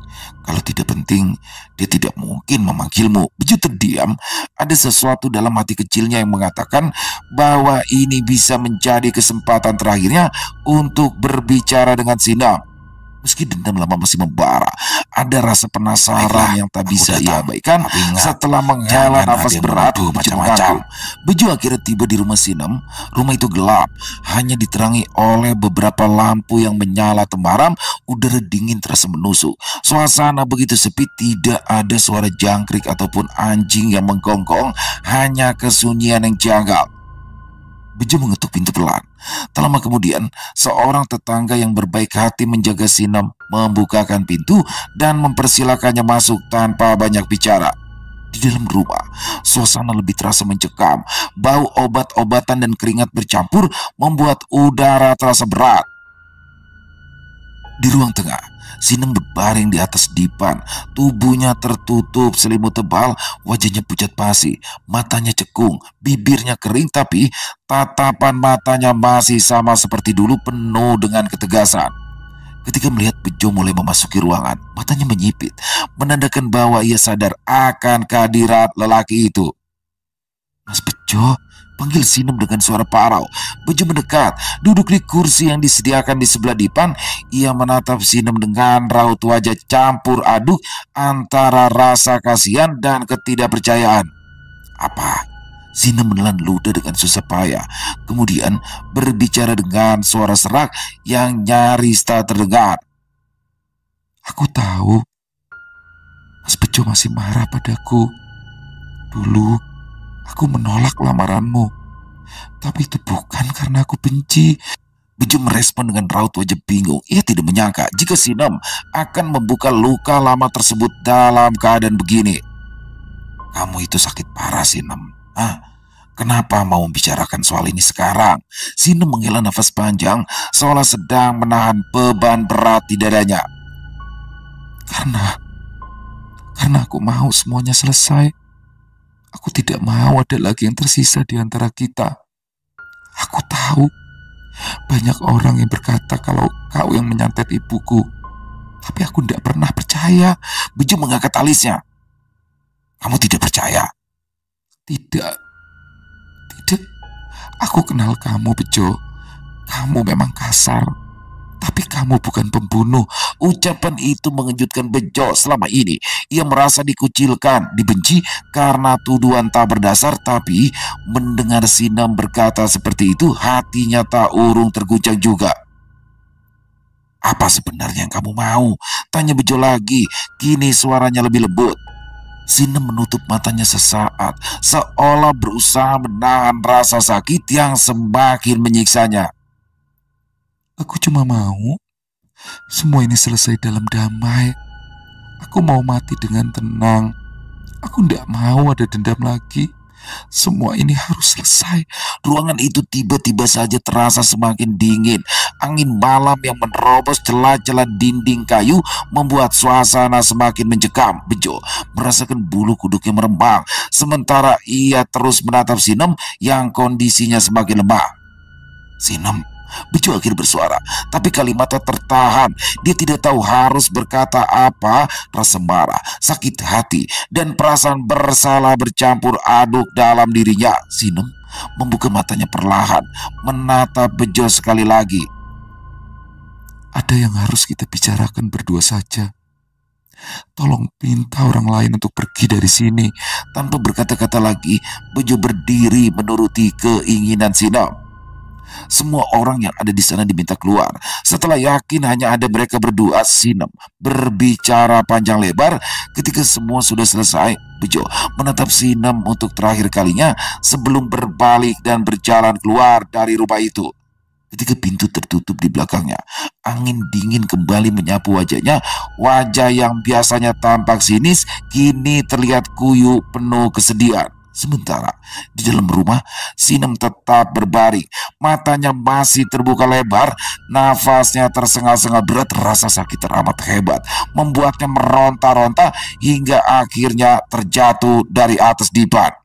Kalau tidak penting, dia tidak mungkin memanggilmu. Bejo terdiam. Ada sesuatu dalam hati kecilnya yang mengatakan bahwa ini bisa menjadi kesempatan terakhirnya untuk berbicara dengan Sinem. Meski dendam lama masih membara, ada rasa penasaran yang tak bisa ia abaikan. Setelah menghela nafas berat macam-macam, Bejo akhirnya tiba di rumah Sinem. Rumah itu gelap, hanya diterangi oleh beberapa lampu yang menyala temaram. Udara dingin terasa menusuk. Suasana begitu sepi, tidak ada suara jangkrik ataupun anjing yang menggonggong, hanya kesunyian yang janggal. Bejo mengetuk pintu pelan. Tak lama kemudian, seorang tetangga yang berbaik hati menjaga Sinem membukakan pintu dan mempersilakannya masuk tanpa banyak bicara. Di dalam rumah, suasana lebih terasa mencekam. Bau obat-obatan dan keringat bercampur membuat udara terasa berat. Di ruang tengah, Sinem berbaring di atas dipan. Tubuhnya tertutup selimut tebal, wajahnya pucat pasi, matanya cekung, bibirnya kering, tapi tatapan matanya masih sama seperti dulu, penuh dengan ketegasan. Ketika melihat Bejo mulai memasuki ruangan, matanya menyipit, menandakan bahwa ia sadar akan kehadiran lelaki itu. Mas Bejo, panggil Sinem dengan suara parau. Bejo mendekat, duduk di kursi yang disediakan di sebelah dipan. Ia menatap Sinem dengan raut wajah campur aduk antara rasa kasihan dan ketidakpercayaan. Apa? Sinem menelan ludah dengan susah payah, kemudian berbicara dengan suara serak yang nyaris tak terdengar. Aku tahu Mas Bejo masih marah padaku. Dulu aku menolak lamaranmu, tapi itu bukan karena aku benci. Bejo merespon dengan raut wajah bingung. Ia tidak menyangka jika Sinem akan membuka luka lama tersebut dalam keadaan begini. Kamu itu sakit parah, Sinem. Kenapa mau membicarakan soal ini sekarang? Sinem menghela nafas panjang seolah sedang menahan beban berat di dadanya. Karena aku mau semuanya selesai. Aku tidak mau ada lagi yang tersisa di antara kita. Aku tahu banyak orang yang berkata kalau kau yang menyantet ibuku, tapi aku tidak pernah percaya. Bejo mengangkat alisnya. Kamu tidak percaya? Tidak. Aku kenal kamu, Bejo. Kamu memang kasar, tapi kamu bukan pembunuh. Ucapan itu mengejutkan Bejo. Selama ini ia merasa dikucilkan, dibenci karena tuduhan tak berdasar. Tapi mendengar Sinem berkata seperti itu, hatinya tak urung terguncang juga. Apa sebenarnya yang kamu mau? Tanya Bejo lagi. Kini suaranya lebih lembut. Sinem menutup matanya sesaat, seolah berusaha menahan rasa sakit yang semakin menyiksanya. Aku cuma mau semua ini selesai dalam damai. Aku mau mati dengan tenang. Aku tidak mau ada dendam lagi. Semua ini harus selesai. Ruangan itu tiba-tiba saja terasa semakin dingin. Angin malam yang menerobos celah-celah dinding kayu membuat suasana semakin mencekam. Bejo merasakan bulu kuduknya merembang, sementara ia terus menatap Sinem yang kondisinya semakin lemah. Sinem, Bejo akhirnya bersuara, tapi kalimatnya tertahan. Dia tidak tahu harus berkata apa. Rasa marah, sakit hati, dan perasaan bersalah bercampur aduk dalam dirinya. Sinem membuka matanya perlahan, menatap Bejo sekali lagi. Ada yang harus kita bicarakan berdua saja. Tolong minta orang lain untuk pergi dari sini. Tanpa berkata-kata lagi, Bejo berdiri menuruti keinginan Sinem. Semua orang yang ada di sana diminta keluar. Setelah yakin hanya ada mereka berdua, Sinem berbicara panjang lebar. Ketika semua sudah selesai, Bejo menatap Sinem untuk terakhir kalinya sebelum berbalik dan berjalan keluar dari rumah itu. Ketika pintu tertutup di belakangnya, angin dingin kembali menyapu wajahnya. Wajah yang biasanya tampak sinis kini terlihat kuyu penuh kesedihan. Sementara di dalam rumah, Sinem tetap berbaring. Matanya masih terbuka lebar, nafasnya tersengal-sengal berat. Rasa sakit teramat hebat membuatnya meronta-ronta hingga akhirnya terjatuh dari atas dipan.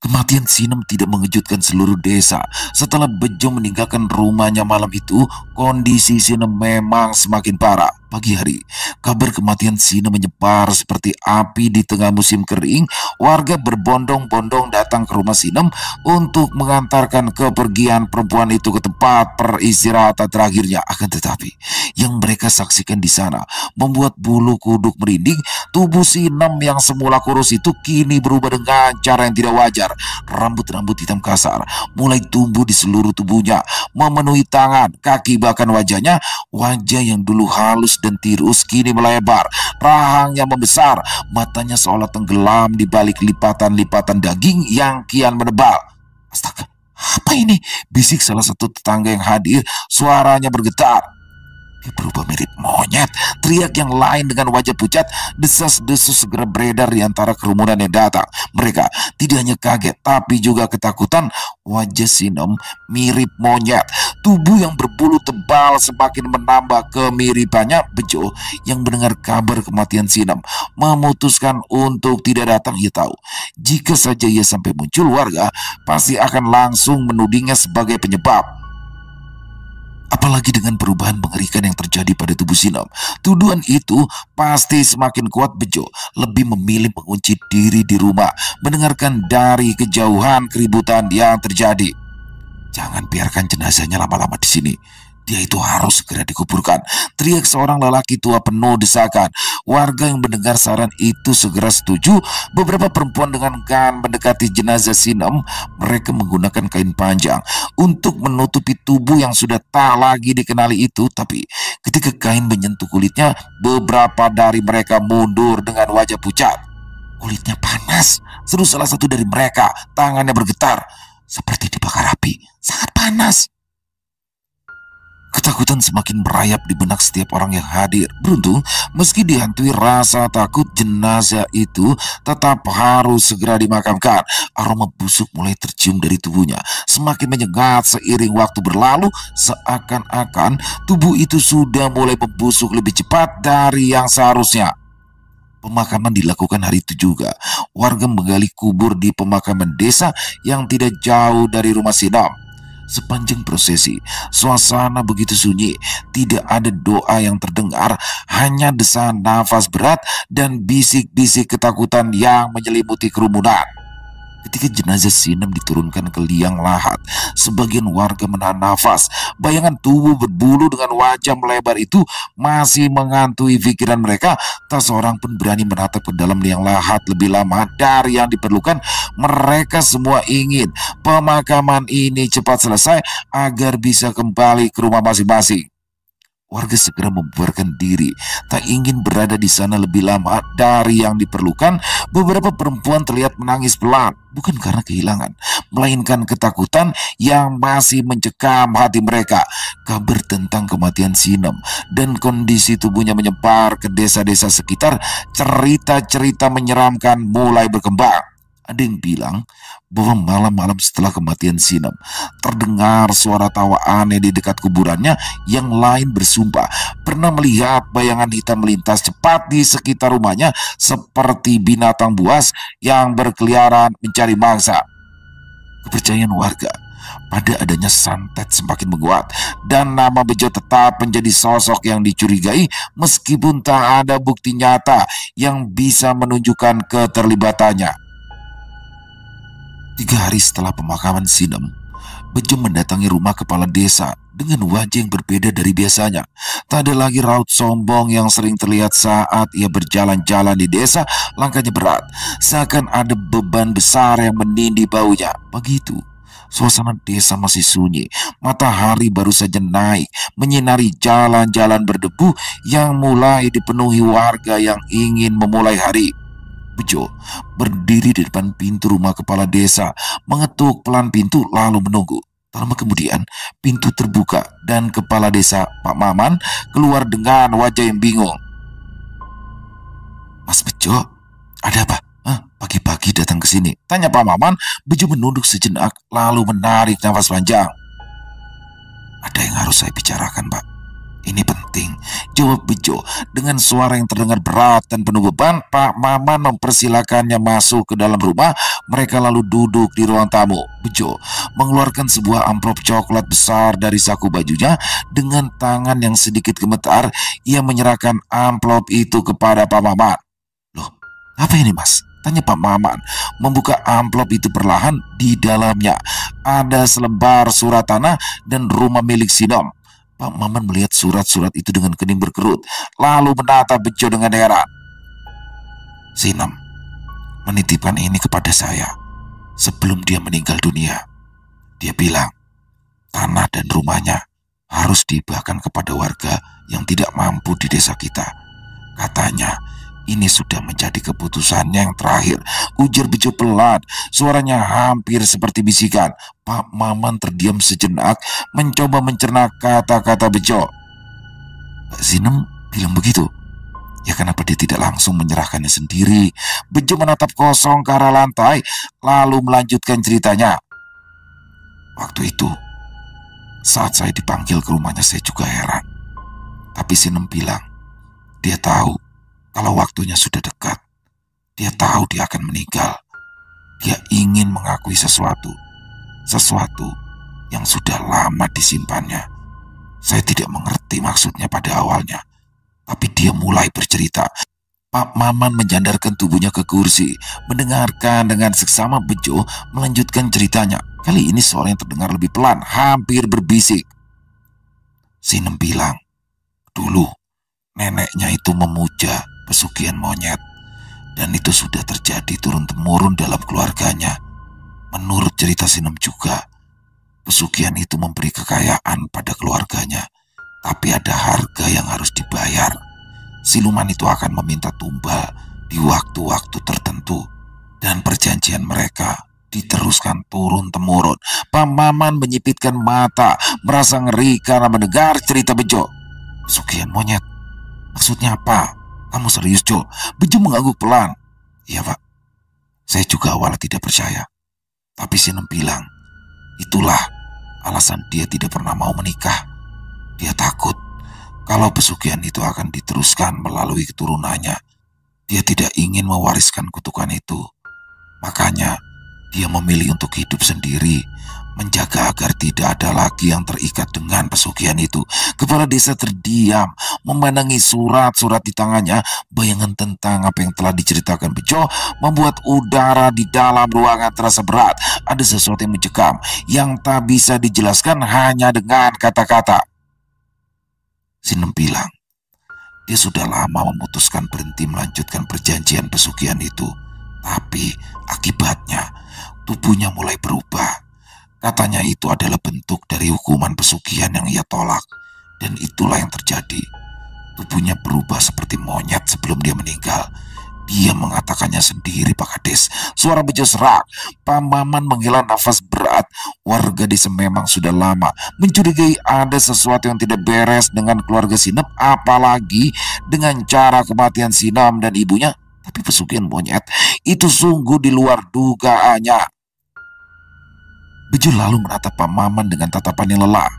Kematian Sinem tidak mengejutkan seluruh desa. Setelah Bejo meninggalkan rumahnya malam itu, kondisi Sinem memang semakin parah. Pagi hari, kabar kematian Sinem menyebar seperti api di tengah musim kering. Warga berbondong-bondong datang ke rumah Sinem untuk mengantarkan kepergian perempuan itu ke tempat peristirahatan terakhirnya. Akan tetapi, yang mereka saksikan di sana membuat bulu kuduk merinding. Tubuh Sinem yang semula kurus itu kini berubah dengan cara yang tidak wajar. Rambut-rambut hitam kasar mulai tumbuh di seluruh tubuhnya, memenuhi tangan, kaki, bahkan wajahnya. Wajah yang dulu halus dan tirus kini melebar, rahangnya membesar, matanya seolah tenggelam di balik lipatan-lipatan daging yang kian menebal. Astaga, apa ini? Bisik salah satu tetangga yang hadir, suaranya bergetar. Dia berubah mirip monyet. Teriak yang lain dengan wajah pucat. Desas-desus segera beredar di antara kerumunan yang datang. Mereka tidak hanya kaget, tapi juga ketakutan. Wajah Sinem mirip monyet. Tubuh yang berbulu tebal semakin menambah kemiripannya. Bejo yang mendengar kabar kematian Sinem memutuskan untuk tidak datang. Ia tahu, jika saja ia sampai muncul, warga pasti akan langsung menudingnya sebagai penyebab. Apalagi dengan perubahan mengerikan yang terjadi pada tubuh Sinem, tuduhan itu pasti semakin kuat. Bejo lebih memilih mengunci diri di rumah, mendengarkan dari kejauhan keributan yang terjadi. Jangan biarkan jenazahnya lama-lama di sini. Dia itu harus segera dikuburkan, teriak seorang lelaki tua penuh desakan. Warga yang mendengar saran itu segera setuju. Beberapa perempuan dengan gan mendekati jenazah Sinem. Mereka menggunakan kain panjang untuk menutupi tubuh yang sudah tak lagi dikenali itu. Tapi ketika kain menyentuh kulitnya, beberapa dari mereka mundur dengan wajah pucat. Kulitnya panas, seru salah satu dari mereka. Tangannya bergetar seperti dibakar api. Sangat panas. Ketakutan semakin merayap di benak setiap orang yang hadir. Beruntung, meski dihantui rasa takut, jenazah itu tetap harus segera dimakamkan. Aroma busuk mulai tercium dari tubuhnya, semakin menyengat seiring waktu berlalu. Seakan-akan tubuh itu sudah mulai membusuk lebih cepat dari yang seharusnya. Pemakaman dilakukan hari itu juga. Warga menggali kubur di pemakaman desa yang tidak jauh dari rumah Sinem. Sepanjang prosesi, suasana begitu sunyi. Tidak ada doa yang terdengar, hanya desahan nafas berat dan bisik-bisik ketakutan yang menyelimuti kerumunan. Ketika jenazah Sinem diturunkan ke liang lahat, sebagian warga menahan nafas. Bayangan tubuh berbulu dengan wajah melebar itu masih menghantui pikiran mereka. Tak seorang pun berani menatap ke dalam liang lahat lebih lama dari yang diperlukan. Mereka semua ingin pemakaman ini cepat selesai agar bisa kembali ke rumah masing-masing. Warga segera membubarkan diri, tak ingin berada di sana lebih lama dari yang diperlukan. Beberapa perempuan terlihat menangis pelan, bukan karena kehilangan, melainkan ketakutan yang masih mencekam hati mereka. Kabar tentang kematian Sinem dan kondisi tubuhnya menyebar ke desa-desa sekitar. Cerita-cerita menyeramkan mulai berkembang. Ada yang bilang bahwa malam-malam setelah kematian Sinem terdengar suara tawa aneh di dekat kuburannya. Yang lain bersumpah pernah melihat bayangan hitam melintas cepat di sekitar rumahnya seperti binatang buas yang berkeliaran mencari mangsa. Kepercayaan warga pada adanya santet semakin menguat dan nama Bejo tetap menjadi sosok yang dicurigai meskipun tak ada bukti nyata yang bisa menunjukkan keterlibatannya. 3 hari setelah pemakaman Sinem, Bejo mendatangi rumah kepala desa dengan wajah yang berbeda dari biasanya. Tak ada lagi raut sombong yang sering terlihat saat ia berjalan-jalan di desa. Langkahnya berat, seakan ada beban besar yang menindih baunya. Begitu, suasana desa masih sunyi. Matahari baru saja naik, menyinari jalan-jalan berdebu yang mulai dipenuhi warga yang ingin memulai hari. Bejo berdiri di depan pintu rumah kepala desa, mengetuk pelan pintu lalu menunggu. Tak lama kemudian, pintu terbuka dan kepala desa Pak Maman keluar dengan wajah yang bingung. "Mas Bejo, ada apa? Pagi-pagi datang ke sini?" tanya Pak Maman. Bejo menunduk sejenak lalu menarik nafas panjang. "Ada yang harus saya bicarakan, Pak. Ini penting," jawab Bejo dengan suara yang terdengar berat dan penuh beban. Pak Maman mempersilakannya masuk ke dalam rumah. Mereka lalu duduk di ruang tamu. Bejo mengeluarkan sebuah amplop coklat besar dari saku bajunya. Dengan tangan yang sedikit gemetar, ia menyerahkan amplop itu kepada Pak Maman. "Loh, apa ini, Mas?" tanya Pak Maman. Membuka amplop itu perlahan. Di dalamnya ada selembar surat tanah dan rumah milik Sinem. Pak Maman melihat surat-surat itu dengan kening berkerut, lalu menatap Bejo dengan heran. "Sinem menitipkan ini kepada saya sebelum dia meninggal dunia. Dia bilang tanah dan rumahnya harus dihibahkan kepada warga yang tidak mampu di desa kita. Katanya ini sudah menjadi keputusannya yang terakhir," ujar Bejo pelan. Suaranya hampir seperti bisikan. Pak Maman terdiam sejenak, mencoba mencerna kata-kata Bejo. "Pak Sinem bilang begitu? Ya kenapa dia tidak langsung menyerahkannya sendiri?" Bejo menatap kosong ke arah lantai, lalu melanjutkan ceritanya. "Waktu itu, saat saya dipanggil ke rumahnya, saya juga heran. Tapi Sinem bilang, dia tahu kalau waktunya sudah dekat. Dia tahu dia akan meninggal. Dia ingin mengakui sesuatu yang sudah lama disimpannya. Saya tidak mengerti maksudnya pada awalnya, tapi dia mulai bercerita." Pak Maman menjandarkan tubuhnya ke kursi, mendengarkan dengan seksama. Bejo melanjutkan ceritanya. Kali ini suara yang terdengar lebih pelan, hampir berbisik. "Sinem bilang, dulu neneknya itu memuja pesugihan monyet, dan itu sudah terjadi turun-temurun dalam keluarganya. Menurut cerita Sinem juga, pesugihan itu memberi kekayaan pada keluarganya, tapi ada harga yang harus dibayar. Siluman itu akan meminta tumbal di waktu-waktu tertentu, dan perjanjian mereka diteruskan turun-temurun." Pak Maman menyipitkan mata, merasa ngeri karena mendengar cerita Bejo. "Pesugihan monyet? Maksudnya apa? Kamu serius, Jo?" Bejo mengangguk pelan. "Iya, Pak. Saya juga awalnya tidak percaya. Tapi Sinem bilang, itulah alasan dia tidak pernah mau menikah. Dia takut kalau pesugihan itu akan diteruskan melalui keturunannya. Dia tidak ingin mewariskan kutukan itu. Makanya dia memilih untuk hidup sendiri, menjaga agar tidak ada lagi yang terikat dengan pesugihan itu." Kepala desa terdiam, memandangi surat-surat di tangannya. Bayangan tentang apa yang telah diceritakan Bejo membuat udara di dalam ruangan terasa berat. Ada sesuatu yang mencekam, yang tak bisa dijelaskan hanya dengan kata-kata. Sinem bilang, dia sudah lama memutuskan berhenti melanjutkan perjanjian pesugihan itu. Tapi akibatnya tubuhnya mulai berubah. Katanya itu adalah bentuk dari hukuman pesugihan yang ia tolak. Dan itulah yang terjadi. Tubuhnya berubah seperti monyet sebelum dia meninggal. Dia mengatakannya sendiri, Pak Kades. Suara Bejo serak. Pak Maman menghela nafas berat. Warga desa memang sudah lama mencurigai ada sesuatu yang tidak beres dengan keluarga Sinem, apalagi dengan cara kematian Sinem dan ibunya. Tapi pesugihan monyet itu sungguh di luar dugaannya. Bejo lalu menatap Pak Maman dengan tatapan yang lelah.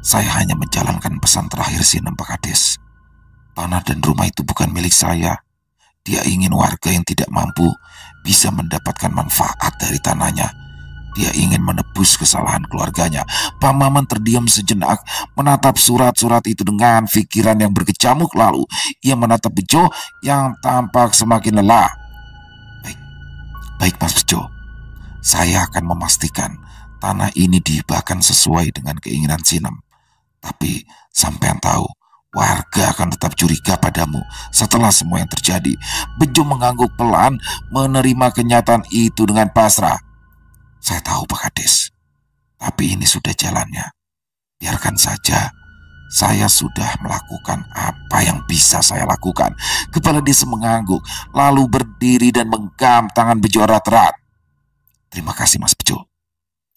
"Saya hanya menjalankan pesan terakhir Sinem, Pak Kades. Tanah dan rumah itu bukan milik saya. Dia ingin warga yang tidak mampu bisa mendapatkan manfaat dari tanahnya. Dia ingin menebus kesalahan keluarganya. Pak Maman terdiam sejenak, menatap surat-surat itu dengan pikiran yang berkecamuk. Lalu ia menatap Bejo yang tampak semakin lelah. Baik, baik Mas Bejo. Saya akan memastikan tanah ini dihibahkan sesuai dengan keinginan Sinem. Tapi sampean tahu, warga akan tetap curiga padamu setelah semua yang terjadi. Bejo mengangguk pelan, menerima kenyataan itu dengan pasrah. Saya tahu Pak Kades, tapi ini sudah jalannya. Biarkan saja, saya sudah melakukan apa yang bisa saya lakukan. Kepala desa mengangguk, lalu berdiri dan menggenggam tangan Bejo erat-erat. Terima kasih Mas Bejo,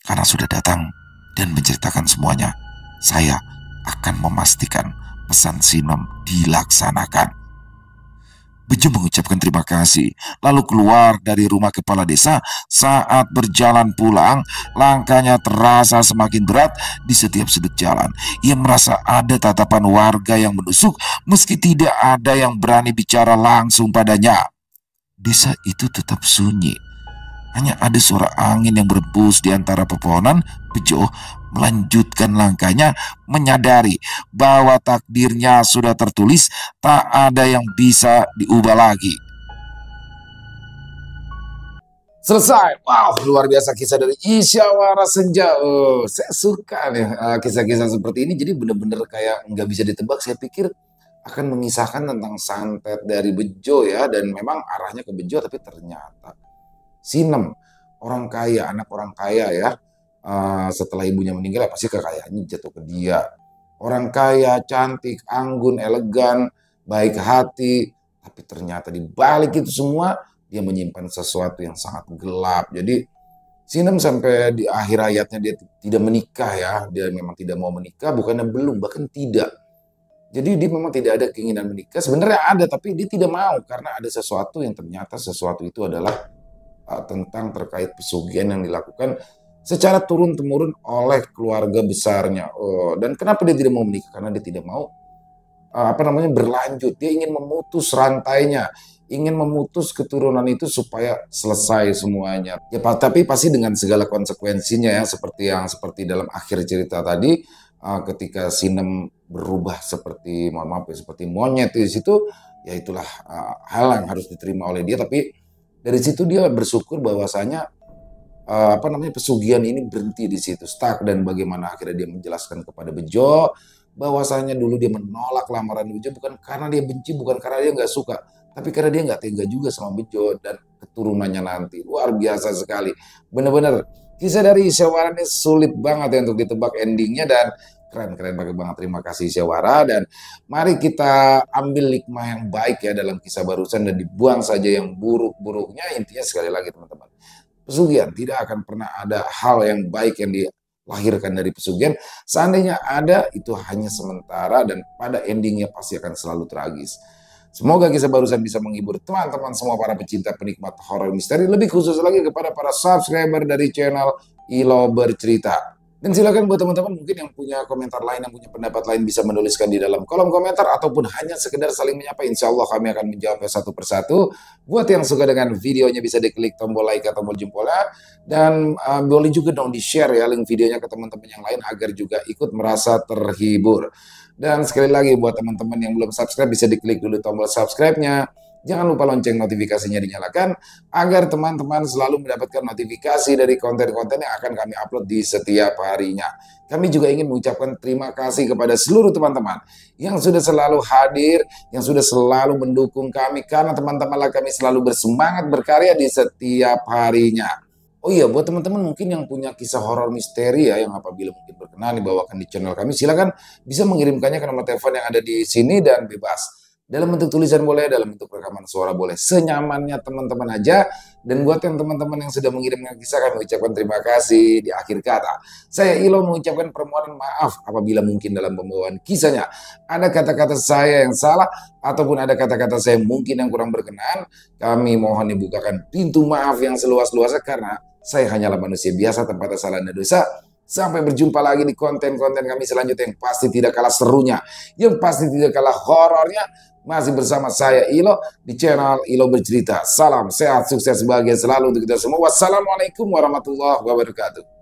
karena sudah datang dan menceritakan semuanya. Saya akan memastikan pesan Sinem dilaksanakan. Bejo mengucapkan terima kasih, lalu keluar dari rumah kepala desa. Saat berjalan pulang, langkahnya terasa semakin berat di setiap sudut jalan. Ia merasa ada tatapan warga yang menusuk, meski tidak ada yang berani bicara langsung padanya. Desa itu tetap sunyi. Hanya ada suara angin yang berembus di antara pepohonan. Bejo melanjutkan langkahnya, menyadari bahwa takdirnya sudah tertulis, tak ada yang bisa diubah lagi. Selesai. Wow, luar biasa kisah dari Isyawara Senja. Oh, saya suka nih kisah-kisah seperti ini. Jadi bener-bener kayak nggak bisa ditebak. Saya pikir akan mengisahkan tentang santet dari Bejo ya, dan memang arahnya ke Bejo, tapi ternyata Sinem, orang kaya, anak orang kaya ya. Setelah ibunya meninggal, pasti kekayaannya jatuh ke dia. Orang kaya, cantik, anggun, elegan, baik hati, tapi ternyata di balik itu semua dia menyimpan sesuatu yang sangat gelap. Jadi Sinem sampai di akhir hayatnya dia tidak menikah ya. Dia memang tidak mau menikah, bukannya belum, bahkan tidak. Jadi dia memang tidak ada keinginan menikah. Sebenarnya ada, tapi dia tidak mau karena ada sesuatu yang ternyata sesuatu itu adalah tentang terkait pesugihan yang dilakukan secara turun-temurun oleh keluarga besarnya. Dan kenapa dia tidak mau menikah? Karena dia tidak mau berlanjut. Dia ingin memutus rantainya, ingin memutus keturunan itu supaya selesai semuanya. Ya, tapi pasti dengan segala konsekuensinya ya, seperti dalam akhir cerita tadi, ketika Sinem berubah seperti, mohon maaf ya, seperti monyet di situ, ya itulah hal yang harus diterima oleh dia. Tapi dari situ dia bersyukur bahwasanya pesugihan ini berhenti di situ, stuck. Dan bagaimana akhirnya dia menjelaskan kepada Bejo bahwasanya dulu dia menolak lamaran Bejo bukan karena dia benci, bukan karena dia nggak suka, tapi karena dia nggak tega juga sama Bejo dan keturunannya nanti. Luar biasa sekali, bener-bener kisah dari Isyawara ini sulit banget ya untuk ditebak endingnya, dan keren banget. Terima kasih Isyawara, dan mari kita ambil hikmah yang baik ya dalam kisah barusan dan dibuang saja yang buruk-buruknya. Intinya sekali lagi teman-teman, pesugihan tidak akan pernah ada hal yang baik yang dilahirkan dari pesugihan. Seandainya ada, itu hanya sementara dan pada endingnya pasti akan selalu tragis. Semoga kisah barusan bisa menghibur teman-teman semua para pecinta penikmat horor misteri, lebih khusus lagi kepada para subscriber dari channel Ilo Bercerita. Dan silakan buat teman-teman mungkin yang punya komentar lain, yang punya pendapat lain, bisa menuliskan di dalam kolom komentar ataupun hanya sekedar saling menyapa. Insya Allah kami akan menjawabnya satu persatu. Buat yang suka dengan videonya bisa diklik tombol like atau tombol jempolnya, dan boleh juga dong di-share ya link videonya ke teman-teman yang lain agar juga ikut merasa terhibur. Dan sekali lagi buat teman-teman yang belum subscribe bisa diklik dulu tombol subscribe-nya. Jangan lupa lonceng notifikasinya dinyalakan agar teman-teman selalu mendapatkan notifikasi dari konten-konten yang akan kami upload di setiap harinya. Kami juga ingin mengucapkan terima kasih kepada seluruh teman-teman yang sudah selalu hadir, yang sudah selalu mendukung kami, karena teman-temanlah kami selalu bersemangat berkarya di setiap harinya. Oh iya, buat teman-teman mungkin yang punya kisah horor misteri ya, yang apabila mungkin berkenan dibawakan di channel kami, silakan bisa mengirimkannya ke nomor telepon yang ada di sini, dan bebas. Dalam bentuk tulisan boleh, dalam bentuk rekaman suara boleh, senyamannya teman-teman aja. Dan buat yang teman-teman yang sudah mengirimkan kisah, kami ucapkan terima kasih di akhir kata. Saya Ilo mengucapkan permohonan maaf apabila mungkin dalam pembawaan kisahnya ada kata-kata saya yang salah, ataupun ada kata-kata saya mungkin yang kurang berkenan. Kami mohon dibukakan pintu maaf yang seluas-luasnya, karena saya hanyalah manusia biasa tanpa kesalahan dan dosa. Sampai berjumpa lagi di konten-konten kami selanjutnya yang pasti tidak kalah serunya, yang pasti tidak kalah horornya. Masih bersama saya Ilo di channel Ilo Bercerita. Salam sehat, sukses, bahagia selalu untuk kita semua. Wassalamualaikum warahmatullahi wabarakatuh.